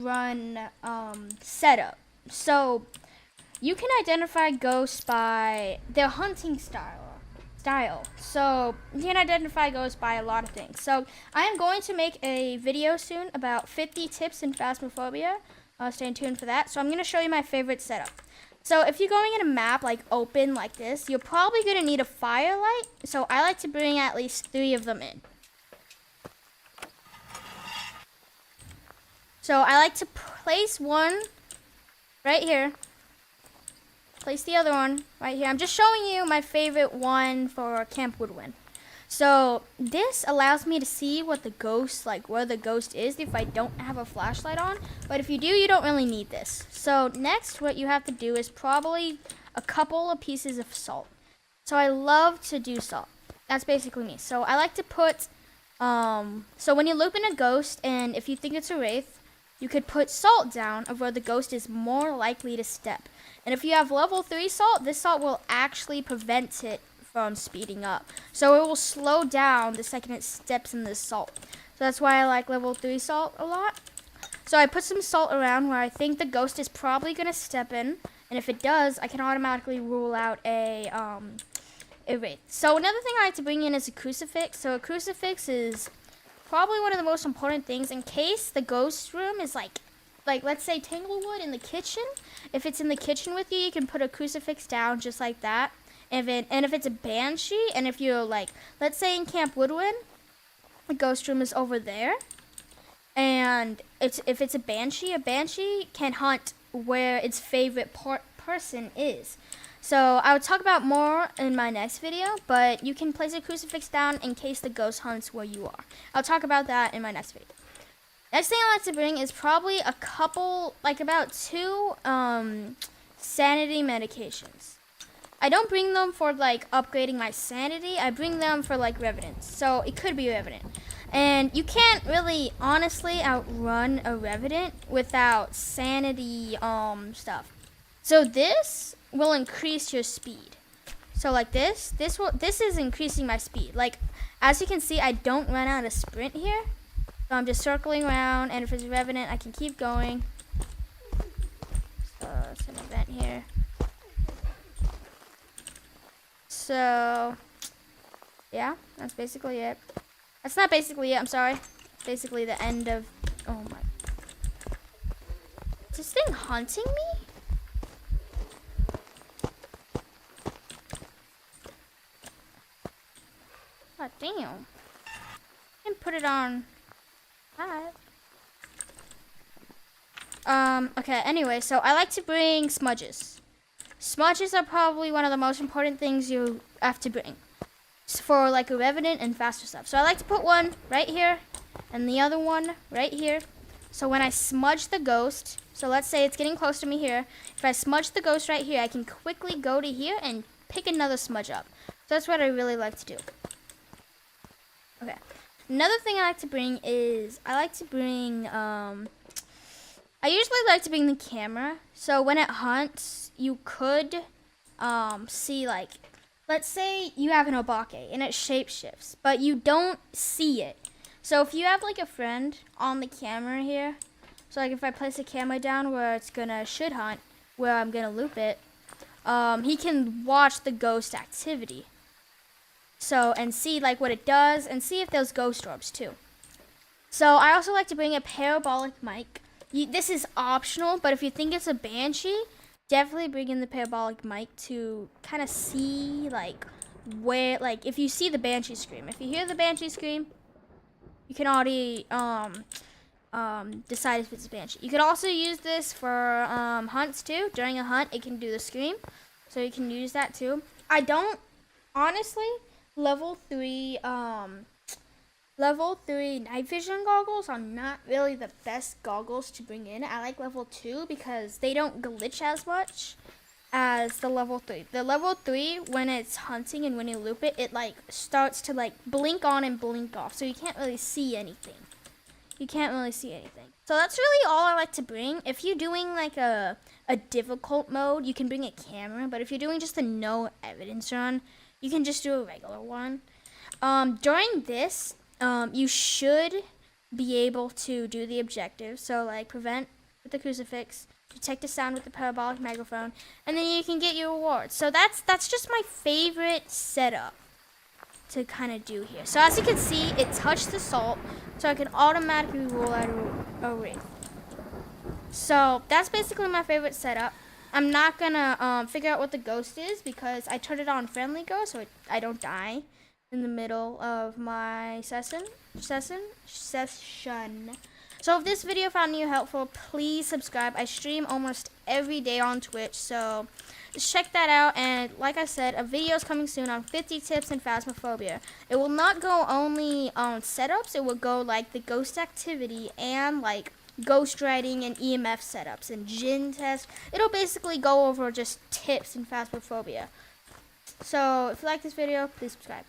run setup. So you can identify ghosts by their hunting style. So you can identify ghosts by a lot of things. So I am going to make a video soon about 50 tips in Phasmophobia. Stay tuned for that. So I'm going to show you my favorite setup. So if you're going in a map like open like this, you're probably going to need a firelight. So I like to bring at least 3 of them in. So I like to place one right here. Place the other one right here. I'm just showing you my favorite one for Camp Woodwind. So this allows me to see what the ghost, like where the ghost is if I don't have a flashlight on. But if you do, you don't really need this. So next, what you have to do is probably a couple of pieces of salt. So I love to do salt. That's basically me. So I like to put, so when you loop in a ghost and if you think it's a wraith, you could put salt down of where the ghost is more likely to step. And if you have level 3 salt, this salt will actually prevent it from speeding up. So it will slow down the second it steps in the salt. So that's why I like level 3 salt a lot. So I put some salt around where I think the ghost is probably going to step in. And if it does, I can automatically rule out a wraith. So another thing I like to bring in is a crucifix. So a crucifix is probably one of the most important things in case the ghost room is like let's say Tanglewood in the kitchen. If it's in the kitchen with you, you can put a crucifix down just like that. And if it's a banshee, and if you're like, let's say in Camp Woodwind, the ghost room is over there, and if it's a banshee can hunt where its favorite person is. So I would talk about more in my next video, but you can place a crucifix down in case the ghost hunts where you are. I'll talk about that in my next video. Next thing I like to bring is probably a couple, like about 2 sanity medications. I don't bring them for like upgrading my sanity. I bring them for like revenants. So it could be revenant. And you can't really honestly outrun a revenant without sanity stuff. So this will increase your speed. So like this is increasing my speed. Like as you can see, I don't run out of sprint here. So I'm just circling around, and if it's a revenant, I can keep going. So it's an event here. So yeah, that's basically it. That's not basically it, I'm sorry. Basically the end of, oh my. Is this thing haunting me? God damn. I can put it on 5. Okay, anyway, so I like to bring smudges. Smudges are probably one of the most important things you have to bring for like a revenant and faster stuff. So I like to put one right here and the other one right here. So when I smudge the ghost, so let's say it's getting close to me here. If I smudge the ghost right here, I can quickly go to here and pick another smudge up. So that's what I really like to do. Okay. Another thing I like to bring is I usually like to bring the camera. So when it hunts, you could see, like, let's say you have an obake and it shapeshifts, but you don't see it. So if you have like a friend on the camera here, so like if I place a camera down where it's should hunt, where I'm gonna loop it, he can watch the ghost activity. So, and see like what it does, and see if there's ghost orbs too. So I also like to bring a parabolic mic. This is optional, but if you think it's a banshee, definitely bring in the parabolic mic to kind of see like where, like if you see the banshee scream. If you hear the banshee scream, you can already decide if it's a banshee. You could also use this for hunts too. During a hunt, it can do the scream, so you can use that too. I don't honestly. Level 3 night vision goggles are not really the best goggles to bring in. I like level 2 because they don't glitch as much as the level 3. The level 3, when it's hunting and when you loop it, it like starts to like blink on and blink off, so you can't really see anything. So that's really all I like to bring. If you're doing like a difficult mode, you can bring a camera, but if you're doing just a no evidence run, you can just do a regular one. During this, you should be able to do the objective. So like prevent with the crucifix, detect a sound with the parabolic microphone, and then you can get your rewards. So that's just my favorite setup to kind of do here. So as you can see, it touched the salt, so I can automatically roll out a wraith. So that's basically my favorite setup. I'm not gonna figure out what the ghost is because I turned it on friendly ghost, so I don't die in the middle of my session. So if this video found you helpful, please subscribe. I stream almost every day on Twitch, so just check that out. And like I said, a video is coming soon on 50 tips in Phasmophobia. It will not go only on setups. It will go like the ghost activity and like ghost writing and EMF setups and Jinn test. It'll basically go over just tips in Phasmophobia. So if you like this video, please subscribe.